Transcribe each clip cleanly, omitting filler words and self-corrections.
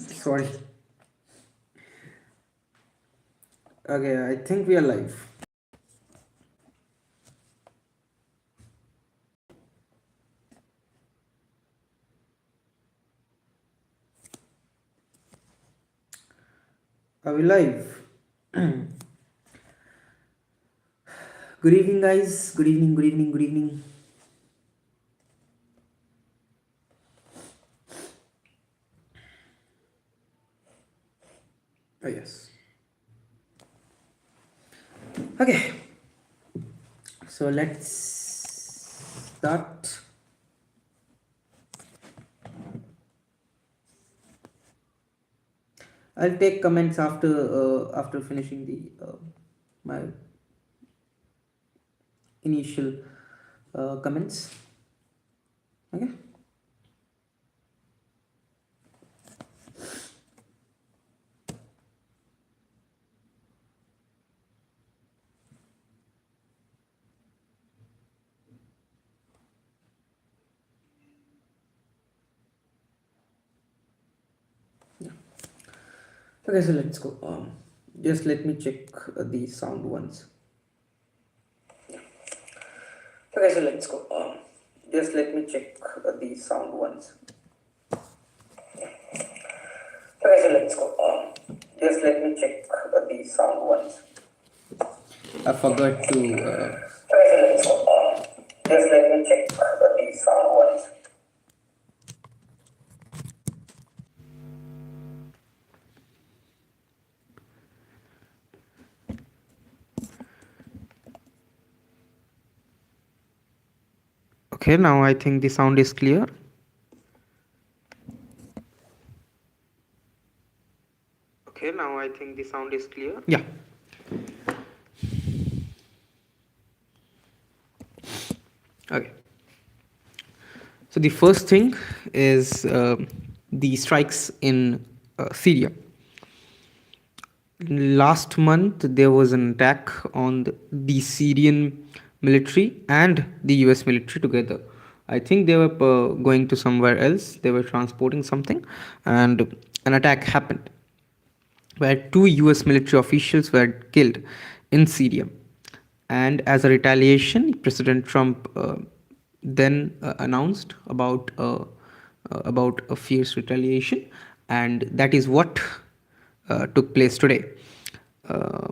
Sorry. Okay, I think we are live. Are we live? Good evening, guys. Good evening, good evening, good evening. Oh, yes. Okay, so let's start. I'll take comments after finishing the my initial comments. Okay. Okay, so let's go. Just let me check the sound once. Okay, so let's go. Just let me check the sound once. Okay, so let's go. Just let me check the sound once. I forgot to. Okay, so let's go. Just let me check the sound once. Okay, now I think the sound is clear. Okay, now I think the sound is clear. Yeah. Okay. So the first thing is the strikes in Syria. Last month, there was an attack on the Syrian military and the US military together. I think they were going to somewhere else, they were transporting something, and an attack happened where two US military officials were killed in Syria. And as a retaliation, President Trump then announced about a fierce retaliation, and that is what took place today. Uh,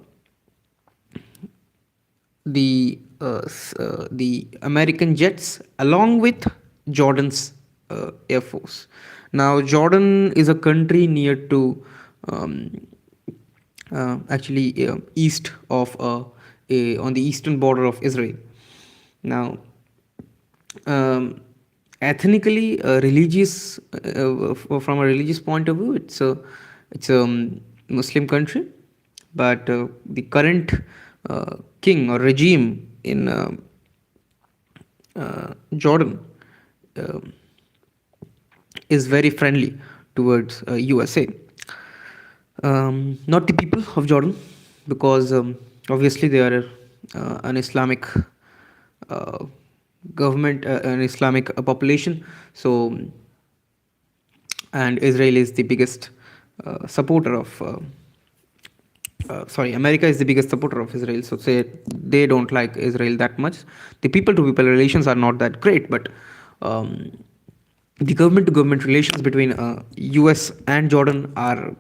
the American jets, along with Jordan's air force. Now, Jordan is a country near to actually east of on the eastern border of Israel. Now, um, ethnically, religious from a religious point of view, it's a Muslim country, but the current king or regime in Jordan uh, is very friendly towards USA. Not the people of Jordan, because obviously they are an Islamic uh, government, an Islamic population. So, and Israel is the biggest supporter of. Sorry, America is the biggest supporter of Israel. So say they don't like Israel that much. The people-to-people relations are not that great, but um, the government-to-government relations between U.S. and Jordan are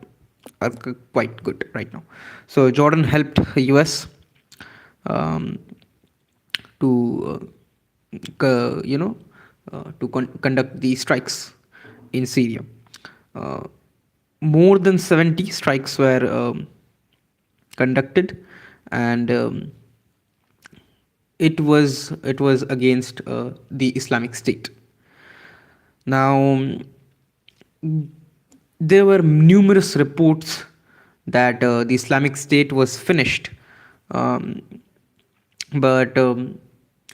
quite good right now. So Jordan helped U.S. Um, to conduct the strikes in Syria. Uh, More than 70 strikes were conducted, and it was against the Islamic State. Now, there were numerous reports that the Islamic State was finished, um, but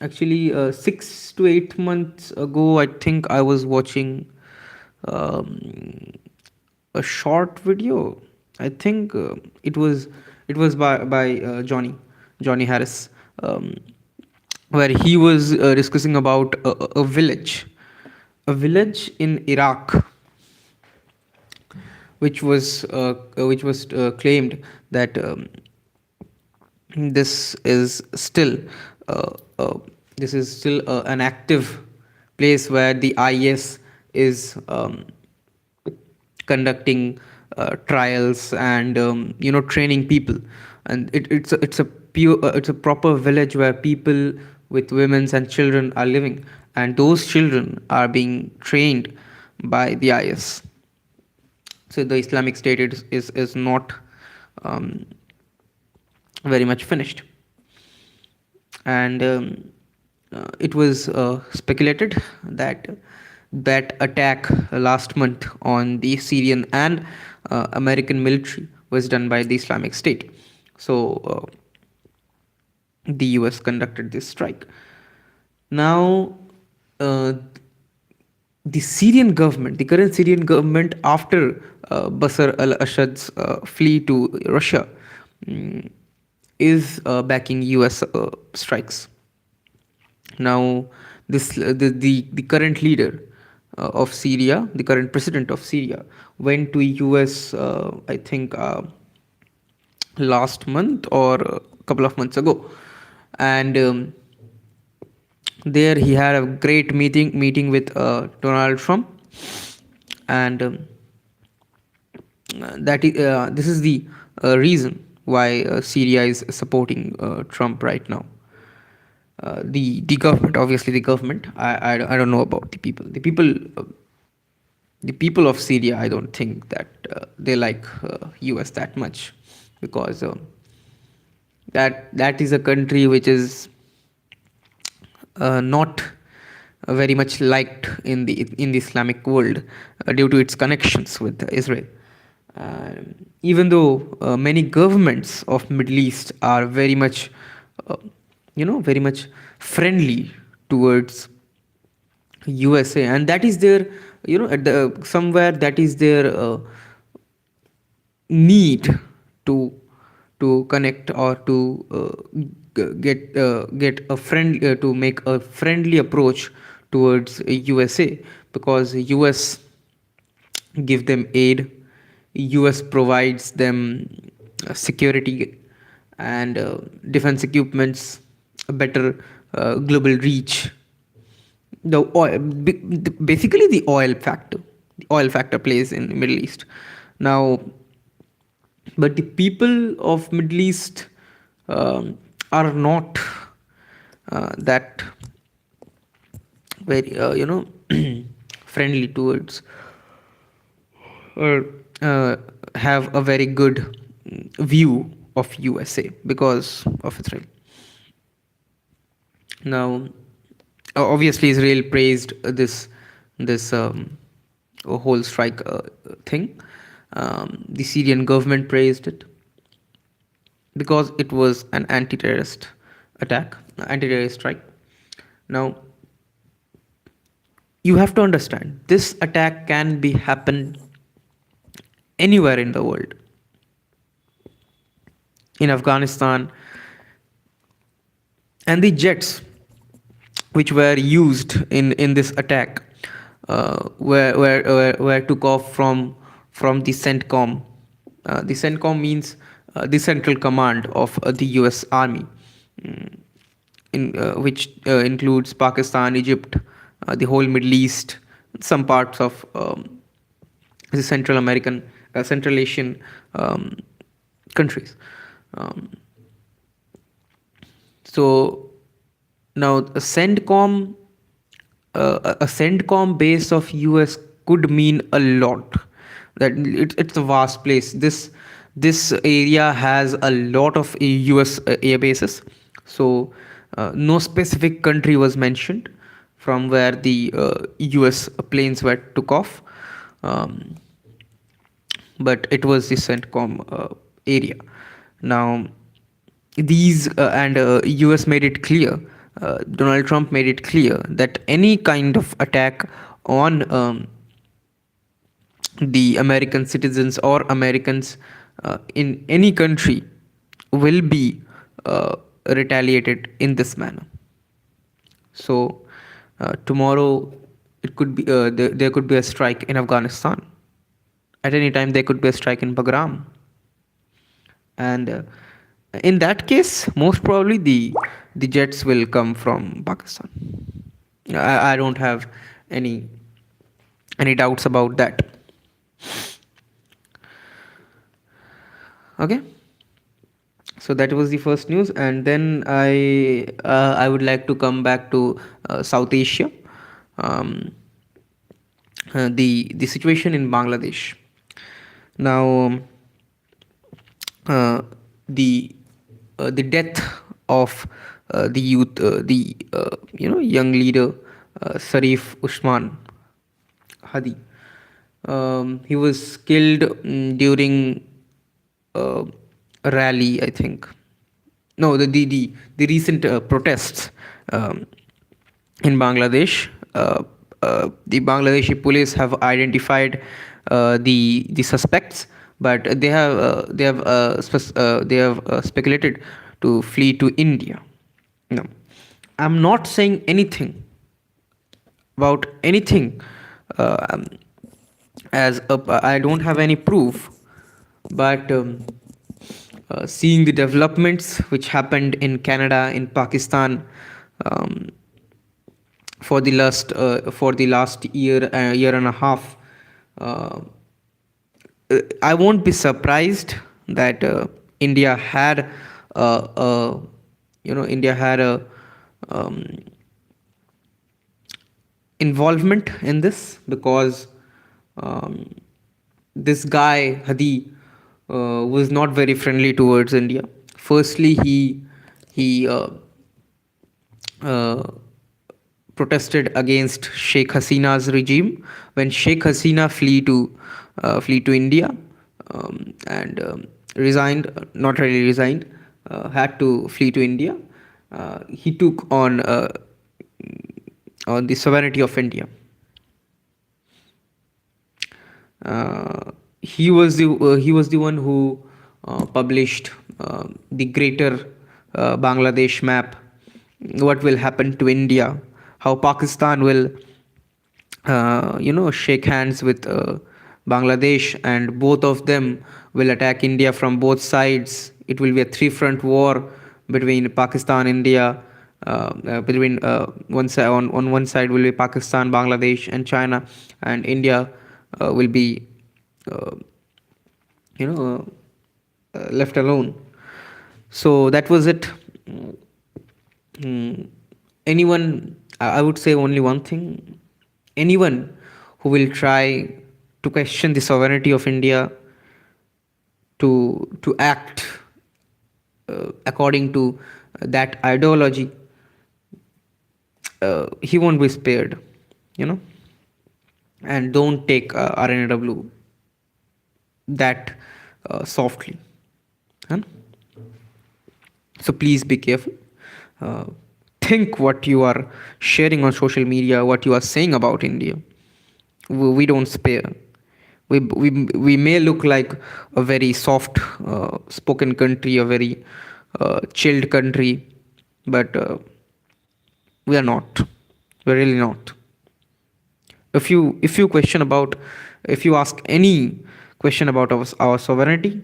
actually 6 to 8 months ago, I think I was watching um, a short video. I think it was by Johnny Harris, where he was discussing about a village. a village in Iraq, which was claimed that this is still uh, uh, an active place where the IS is conducting trials and training people, and it's a proper village where people with women and children are living, and those children are being trained by the IS. So the Islamic State is not um, very much finished. And it was speculated that that attack last month on the Syrian and American military was done by the Islamic State. So the US conducted this strike. Now, uh, the Syrian government, the current Syrian government, after Bashar al-Assad's flee to Russia, mm, is backing US strikes. Now, the current leader of Syria, the current president of Syria, went to US, I think, last month or a couple of months ago, and there he had a great meeting with Donald Trump, and this is the reason why Syria is supporting Trump right now. The government, obviously the government. I don't know about the people. The people of Syria. I don't think that they like U.S. that much, because that is a country which is not very much liked in the Islamic world due to its connections with Israel. Even though many governments of Middle East are very much, very much friendly towards USA, and that is their, at the somewhere that is their need to connect, or to get a friend, to make a friendly approach towards USA, because US give them aid, US provides them security and defense equipments, a better global reach. Basically the oil factor plays in Middle East. Now, but the people of Middle East are not that very friendly towards, or have a very good view of USA because of Israel. Now, obviously Israel praised this whole strike thing. The Syrian government praised it because it was an anti-terrorist attack, anti-terrorist strike. Now, you have to understand, this attack can be happen anywhere in the world. In Afghanistan, and the jets which were used in this attack were took off from the CENTCOM. The CENTCOM means the Central Command of the U.S. Army, in which includes Pakistan, Egypt, the whole Middle East, some parts of the Central Asian countries. Um, so now a CENTCOM base of US could mean a lot. That it's a vast place. This area has a lot of US air bases. So no specific country was mentioned from where the US planes were took off, um, but it was the CENTCOM area. Now, these and US made it clear, Donald Trump made it clear that any kind of attack on the American citizens or Americans in any country will be retaliated in this manner. So tomorrow It could be there could be a strike in Afghanistan. At any time, there could be a strike in Bagram, and in that case, most probably the jets will come from Pakistan. I don't have any doubts about that. Okay, so that was the first news, and then I would like to come back to South Asia. Um, the situation in Bangladesh now. Uh, the the death of the youth, the young leader Sarif Usman Hadi. He was killed during uh, a rally, I think. No, the recent protests um, in Bangladesh. The Bangladeshi police have identified the suspects, but they have speculated to flee to India. No, I'm not saying anything about anything, uh, as I don't have any proof, but seeing the developments which happened in Canada, in Pakistan, um, for the last year and a half, uh, I won't be surprised that India had a India had a um, involvement in this, because um, this guy Hadi was not very friendly towards India. Firstly, he uh, protested against Sheikh Hasina's regime when Sheikh Hasina flee to India, and resigned, not really resigned, had to flee to India. He took on the sovereignty of India. He was the one who published the greater Bangladesh map. What will happen to India? How Pakistan will shake hands with Bangladesh, and both of them will attack India from both sides. It will be a three-front war between Pakistan, India. Between one side on one side will be Pakistan, Bangladesh, and China, and India will be uh, you know left alone. So that was it. Mm, anyone, I would say only one thing. Anyone who will try to question the sovereignty of India, to act according to that ideology, he won't be spared. You know, and don't take RNW that softly. Huh? So please be careful. Uh, think what you are sharing on social media, what you are saying about India. We don't spare. We may look like a very soft spoken country, a very chilled country, but we are not. We're really not. If you question about, if you ask any question about our sovereignty,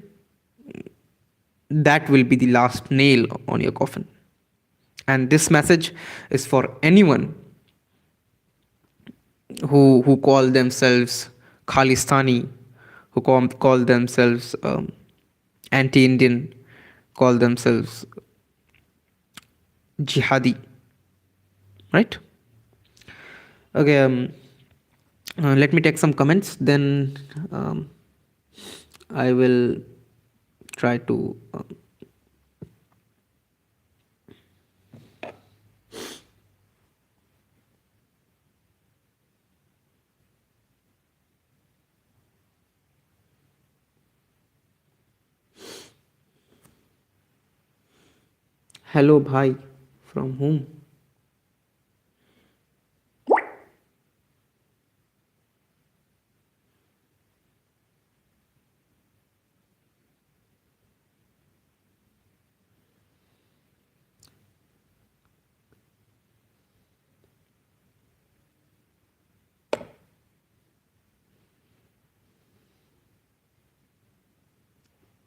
that will be the last nail on your coffin. And this message is for anyone who call themselves Khalistani, who call themselves anti-Indian, call themselves jihadi, right? Okay, let me take some comments, then I will try to hello bhai, from whom?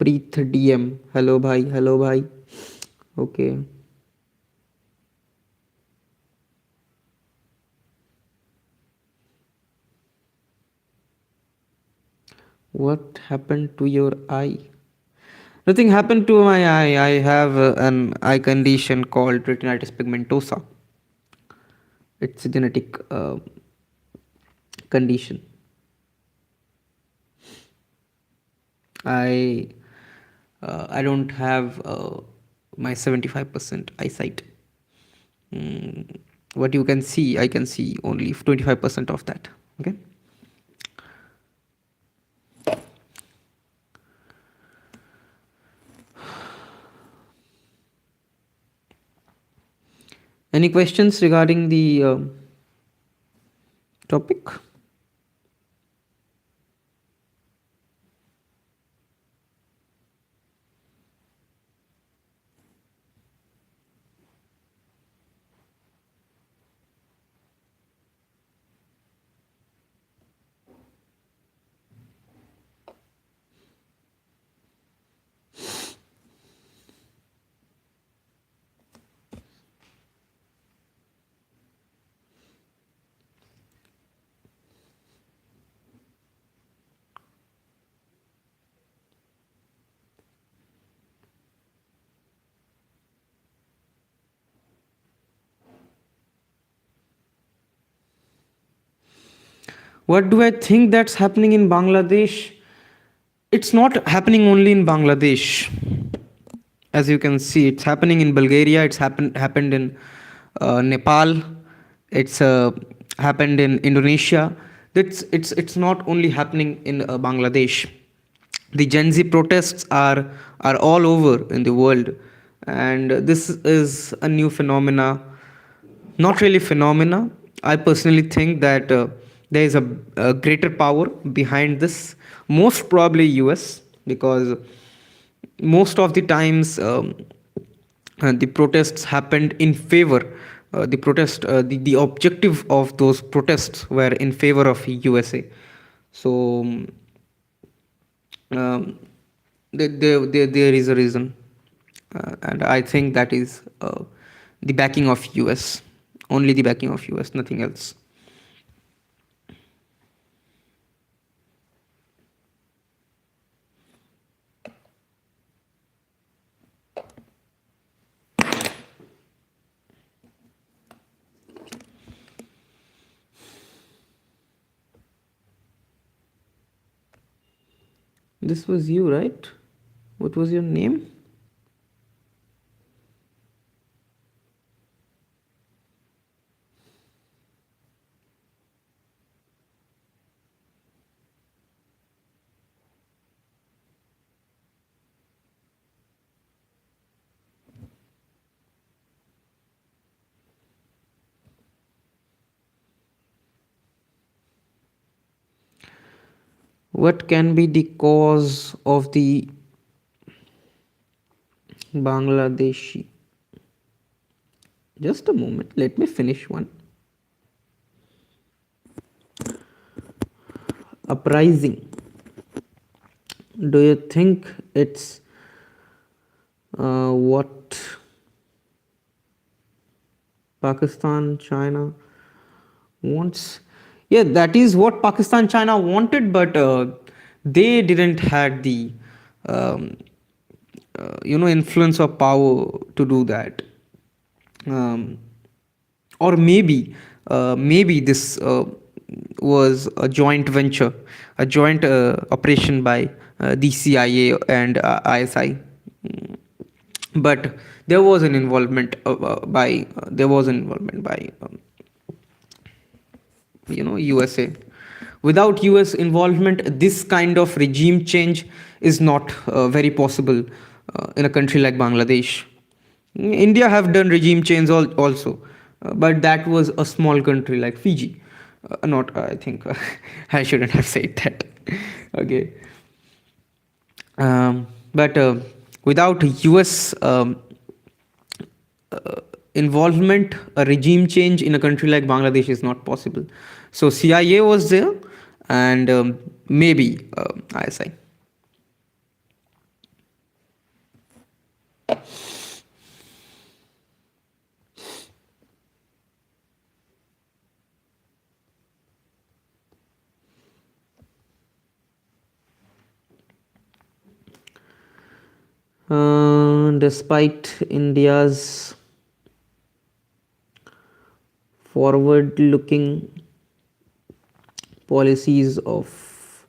Preet DM. Hello, bhai. Hello, bhai. Okay. What happened to your eye? Nothing happened to my eye. I have an eye condition called retinitis pigmentosa. It's a genetic condition. I I don't have my 75% eyesight. Mm, what you can see, I can see only 25% of that. Okay. Any questions regarding the topic? What do I think that's happening in Bangladesh? It's not happening only in Bangladesh. As you can see, it's happening in Bulgaria. It's happened in Nepal. It's happened in Indonesia. It's not only happening in Bangladesh. The Gen Z protests are all over in the world, and this is a new phenomena. Not really phenomena. I personally think that there is a greater power behind this. Most probably US, because most of the times the protests happened in favor. The objective of those protests were in favor of USA. So um, there is a reason, and I think that is the backing of US, only the backing of US, nothing else. This was you, right? What was your name? What can be the cause of the Bangladeshi? Just a moment, let me finish one. Uprising. Do you think it's what Pakistan, China wants? Yeah, that is what Pakistan, China wanted, but they didn't had the um, influence or power to do that. Um, or maybe this was a joint venture, a joint operation by the CIA and ISI. Mm, but there was an involvement by there was an involvement by USA. Without US involvement, this kind of regime change is not very possible in a country like Bangladesh. India have done regime change also, but that was a small country like Fiji. Not, I think, I shouldn't have said that. Okay. But without US involvement, a regime change in a country like Bangladesh is not possible. So CIA was there, and maybe ISI. Despite India's forward looking policies of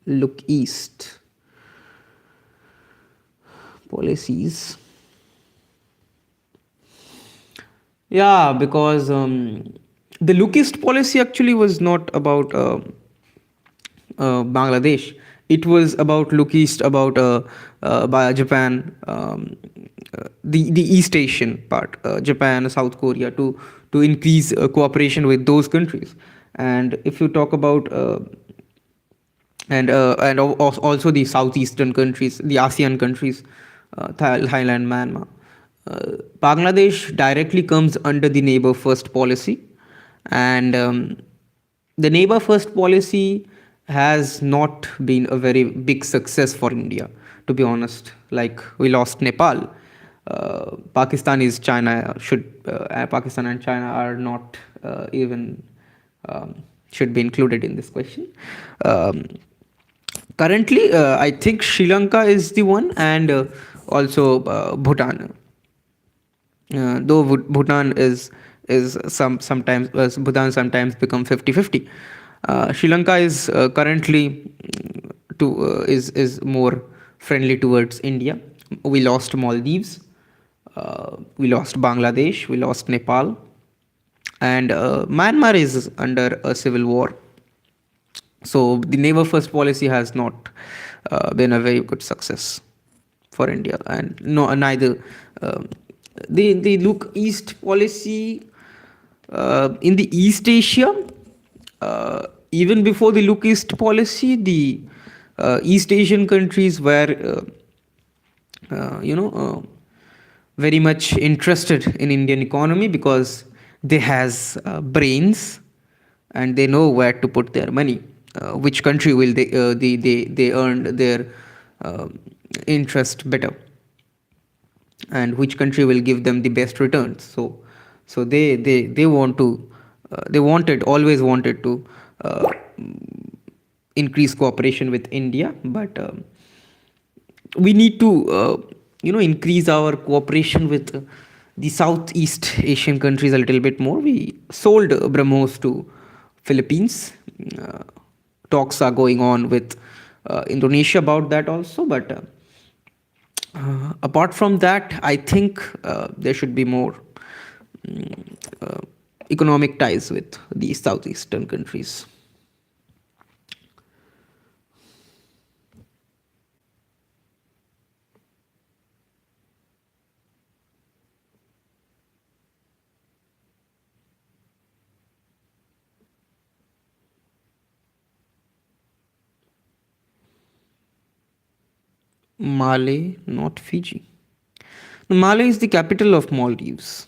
look east policies. Yeah, because the look east policy actually was not about Bangladesh. It was about look east, about by Japan, the East Asian part, Japan, South Korea, to increase cooperation with those countries. And if you talk about also the southeastern countries, the ASEAN countries, Thailand, Myanmar. Bangladesh directly comes under the neighbor first policy, and the neighbor first policy has not been a very big success for India, to be honest. Like we lost Nepal. Pakistan and China are not even should be included in this question. Um, Currently, I think Sri Lanka is the one, and also Bhutan. Though Bhutan is sometimes Bhutan sometimes become 50-50. Sri Lanka is currently to is more friendly towards India. We lost Maldives, we lost Bangladesh, we lost Nepal, and Myanmar is under a civil war. So the neighbor first policy has not been a very good success for India, and no, neither the look east policy in the East Asia. Even before the look east policy, the East Asian countries were very much interested in Indian economy because they has brains and they know where to put their money. Which country will they earn their uh, interest better, and which country will give them the best returns. So they want to they wanted always wanted to uh, increase cooperation with India, but we need to increase our cooperation with the Southeast Asian countries a little bit more. We sold BrahMos to Philippines. uh, Talks are going on with Indonesia about that also, but apart from that, I think there should be more uh, economic ties with the southeastern countries. Male, not Fiji. Male is the capital of Maldives.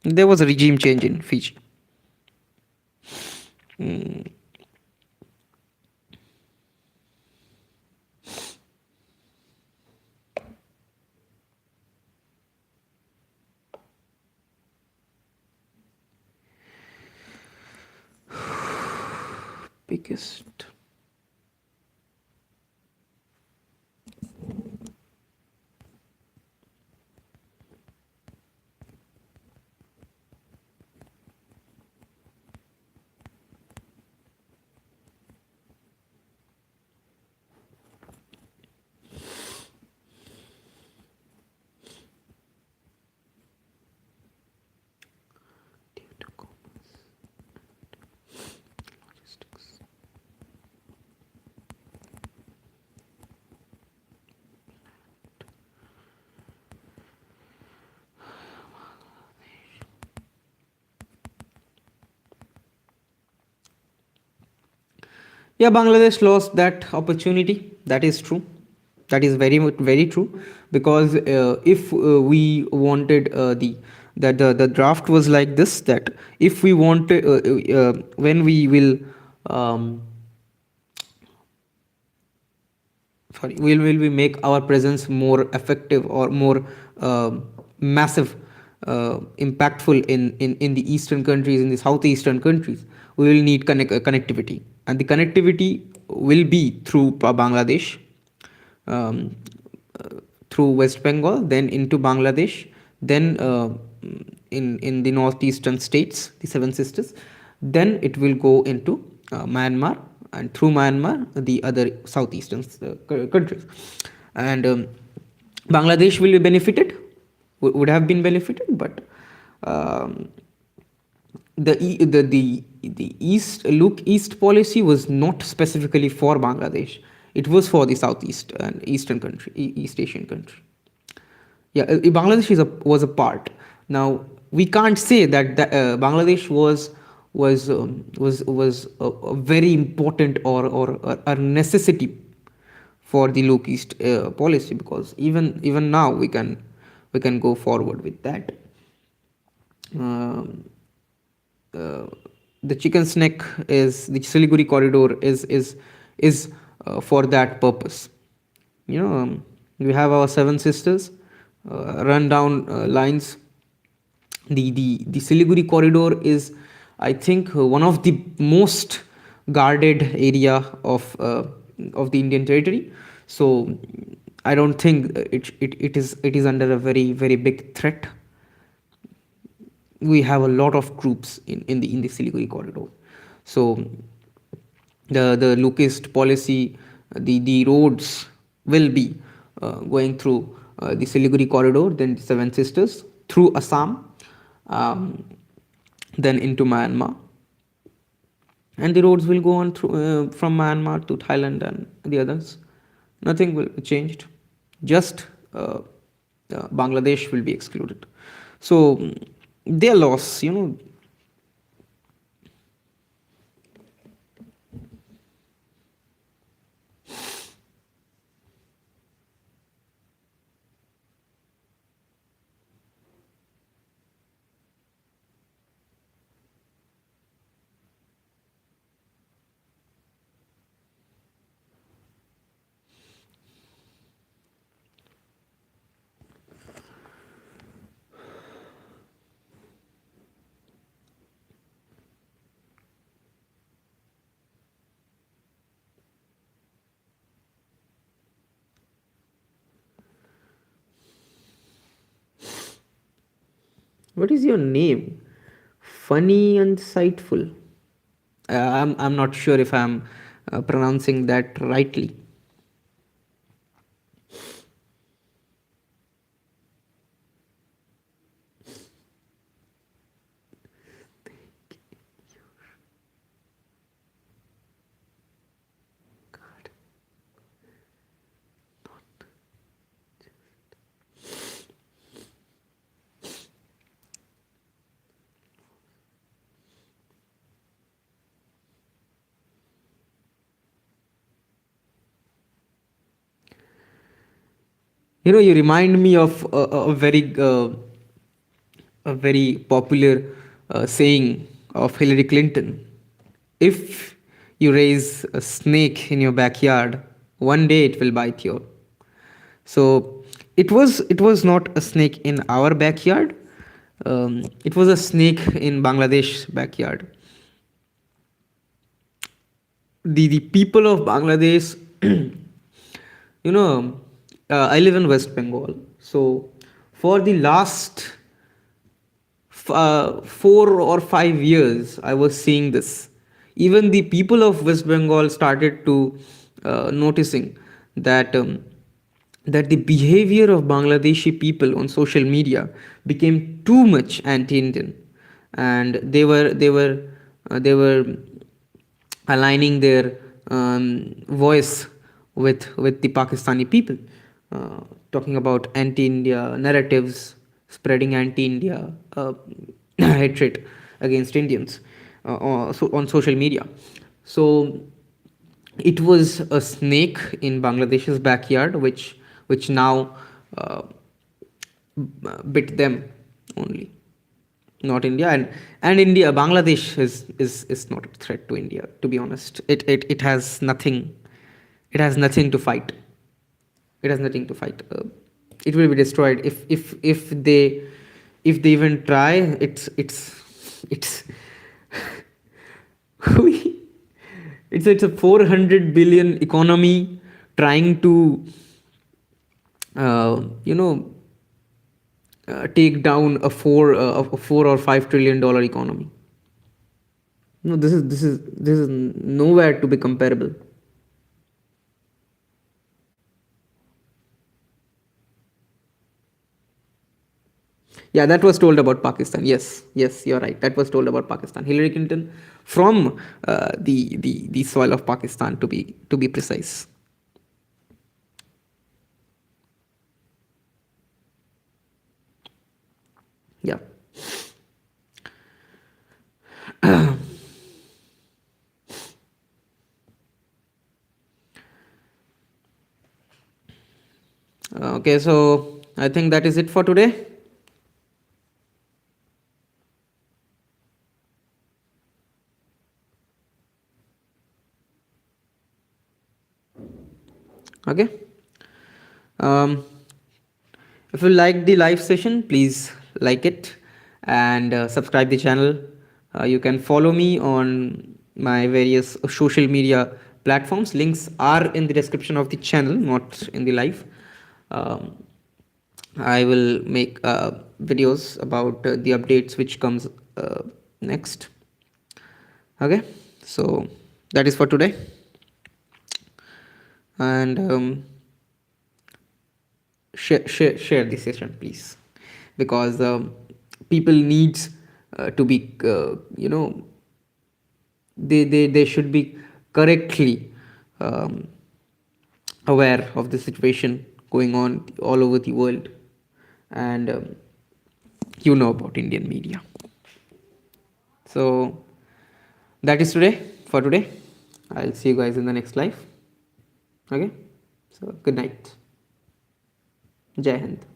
There was a regime change in Fiji. Biggest. Yeah, Bangladesh lost that opportunity. That is true. That is very true. Because if we wanted the draft was like this, that if we wanted when we will um, sorry, will we make our presence more effective or more massive, impactful in the eastern countries, in the southeastern countries, we will need connectivity, and the connectivity will be through Bangladesh, um, through West Bengal, then into Bangladesh, then in the northeastern states, the Seven Sisters, then it will go into Myanmar, and through Myanmar, the other southeastern countries, and Bangladesh will be benefited, would have been benefited, but um, the east policy was not specifically for Bangladesh. It was for the southeast and eastern country, East Asian country. Yeah, Bangladesh was a part. Now we can't say that Bangladesh was a very important or a necessity for the look east policy, because even now we can go forward with that. Um, uh, the chicken neck is the Siliguri corridor is for that purpose. We have our Seven Sisters run down lines. The Siliguri corridor is, I think, one of the most guarded area of the Indian territory. So I don't think it is under a very big threat. We have a lot of troops in the Siliguri corridor. So the Locust policy, the roads will be going through the Siliguri corridor, then the Seven Sisters, through Assam, um, then into Myanmar, and the roads will go on through from Myanmar to Thailand and the others. Nothing will be changed. Just Bangladesh will be excluded. So their loss, what is your name? Funny and insightful. I'm not sure if I'm pronouncing that rightly. You remind me of a very popular saying of Hillary Clinton. If you raise a snake in your backyard, one day it will bite you. So it was not a snake in our backyard. It was a snake in Bangladesh backyard. The people of Bangladesh, you know, I live in West Bengal. So for the last 4 or 5 years, I was seeing this. Even the people of West Bengal started to noticing that that the behavior of Bangladeshi people on social media became too much anti-Indian, and they were aligning their voice with the Pakistani people, talking about anti-India narratives, spreading anti-India hatred against Indians on social media. So it was a snake in Bangladesh's backyard, which now uh, bit them only, not India. And India, Bangladesh is not a threat to India. To be honest, it has nothing. It has nothing to fight. It has nothing to fight. It will be destroyed if they even try. It's we it's a 400 billion economy trying to you know take down a 4 or 5 trillion dollar economy. No, this is nowhere to be comparable. Yeah, that was told about Pakistan. Yes, yes, you're right. That was told about Pakistan. Hillary Clinton from the soil of Pakistan, to be precise. Yeah. Okay, so I think that is it for today. Okay. Um, if you like the live session, please like it and subscribe the channel. You can follow me on my various social media platforms. Links are in the description of the channel, not in the live. Um, I will make videos about the updates which comes next. Okay, so that is for today, and share the session, please, because people needs to be they should be correctly um, aware of the situation going on all over the world, and about Indian media. So that is today for today. I'll see you guys in the next live. Okay, so good night. Jai Hind.